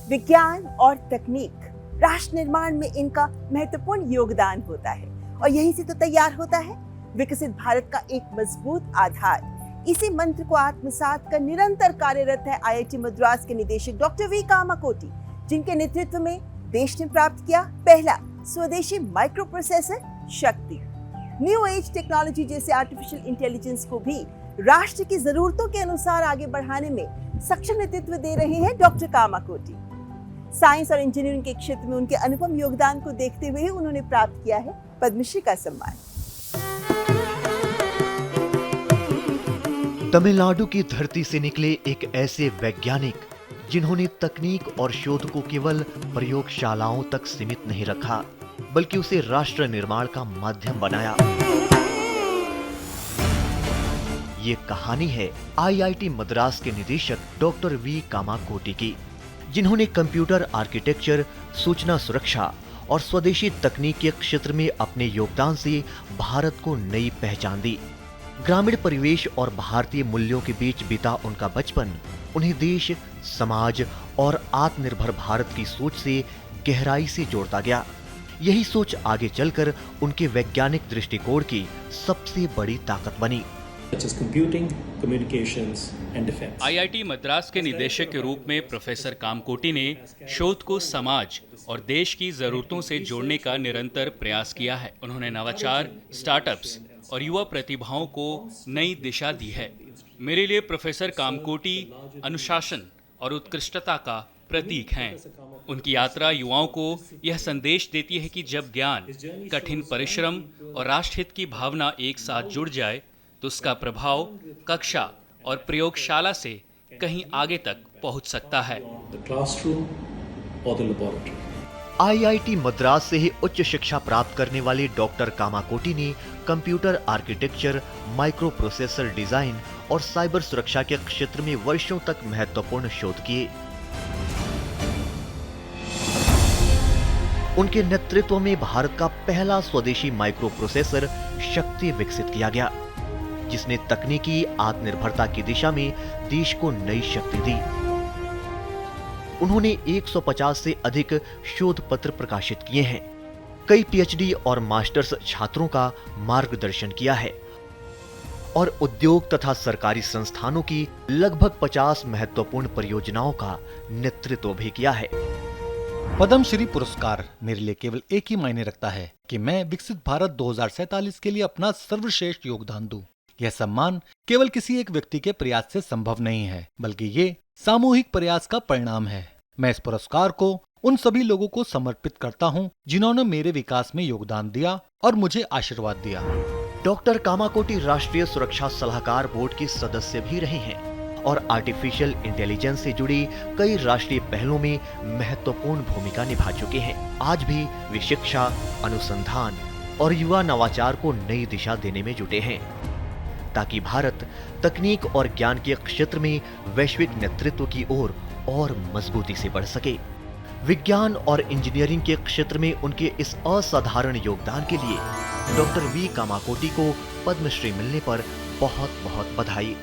विज्ञान और तकनीक, राष्ट्र निर्माण में इनका महत्वपूर्ण योगदान होता है और यहीं से तो तैयार होता है विकसित भारत का एक मजबूत आधार। इसी मंत्र को आत्मसात कर निरंतर कार्यरत है आईआईटी मद्रास के निदेशक डॉक्टर वी कामाकोटी, जिनके नेतृत्व में देश ने प्राप्त किया पहला स्वदेशी माइक्रो प्रोसेसर शक्ति। न्यू एज टेक्नोलॉजी जैसे आर्टिफिशियल इंटेलिजेंस को भी राष्ट्र की जरूरतों के अनुसार आगे बढ़ाने में सक्षम नेतृत्व दे रहे हैं डॉक्टर कामाकोटी। साइंस और इंजीनियरिंग के क्षेत्र में उनके अनुपम योगदान को देखते हुए उन्होंने प्राप्त किया है पद्मश्री का सम्मान। तमिलनाडु की धरती से निकले एक ऐसे वैज्ञानिक जिन्होंने तकनीक और शोध को केवल प्रयोगशालाओं तक सीमित नहीं रखा, बल्कि उसे राष्ट्र निर्माण का माध्यम बनाया। ये कहानी है आईआईटी मद्रास के निदेशक डॉक्टर वी कामाकोटी की, जिन्होंने कंप्यूटर आर्किटेक्चर, सूचना सुरक्षा और स्वदेशी तकनीक के क्षेत्र में अपने योगदान से भारत को नई पहचान दी। ग्रामीण परिवेश और भारतीय मूल्यों के बीच बीता उनका बचपन उन्हें देश, समाज और आत्मनिर्भर भारत की सोच से गहराई से जोड़ता गया। यही सोच आगे चलकर उनके वैज्ञानिक दृष्टिकोण की सबसे बड़ी ताकत बनी। आईआईटी मद्रास के निदेशक के रूप में प्रोफेसर कामकोटी ने शोध को समाज और देश की जरूरतों से जोड़ने का निरंतर प्रयास किया है। उन्होंने नवाचार, स्टार्टअप्स और युवा प्रतिभाओं को नई दिशा दी है। मेरे लिए प्रोफेसर कामकोटी अनुशासन और उत्कृष्टता का प्रतीक हैं। उनकी यात्रा युवाओं को यह संदेश देती है कि जब ज्ञान, कठिन परिश्रम और राष्ट्रहित की भावना एक साथ जुड़ जाए तो उसका प्रभाव कक्षा और प्रयोगशाला से कहीं आगे तक पहुंच सकता है। आईआईटी मद्रास से ही उच्च शिक्षा प्राप्त करने वाले डॉक्टर कामाकोटी ने computer architecture, micro processor design और साइबर सुरक्षा के क्षेत्र में वर्षों तक महत्वपूर्ण शोध किए। उनके नेतृत्व में भारत का पहला स्वदेशी माइक्रो प्रोसेसर शक्ति विकसित किया गया, जिसने तकनीकी आत्मनिर्भरता की दिशा में देश को नई शक्ति दी। उन्होंने 150 से अधिक शोध पत्र प्रकाशित किए हैं, कई पीएचडी और मास्टर्स छात्रों का मार्गदर्शन किया है और उद्योग तथा सरकारी संस्थानों की लगभग 50 महत्वपूर्ण परियोजनाओं का नेतृत्व भी किया है। पद्मश्री पुरस्कार मेरे लिए केवल एक ही मायने रखता है कि मैं विकसित भारत 2047 के लिए अपना सर्वश्रेष्ठ योगदान दूं। यह सम्मान केवल किसी एक व्यक्ति के प्रयास से संभव नहीं है, बल्कि ये सामूहिक प्रयास का परिणाम है। मैं इस पुरस्कार को उन सभी लोगों को समर्पित करता हूं जिन्होंने मेरे विकास में योगदान दिया और मुझे आशीर्वाद दिया। डॉक्टर कामाकोटी राष्ट्रीय सुरक्षा सलाहकार बोर्ड के सदस्य भी रहे हैं और आर्टिफिशियल इंटेलिजेंस से जुड़ी कई राष्ट्रीय पहलों में महत्वपूर्ण भूमिका निभा चुके हैं। आज भी वे शिक्षा, अनुसंधान और युवा नवाचार को नई दिशा देने में जुटे हैं, ताकि भारत तकनीक और ज्ञान के क्षेत्र में वैश्विक नेतृत्व की ओर और मजबूती से बढ़ सके। विज्ञान और इंजीनियरिंग के क्षेत्र में उनके इस असाधारण योगदान के लिए डॉक्टर वी कामाकोटी को पद्मश्री मिलने पर बहुत बहुत बधाई।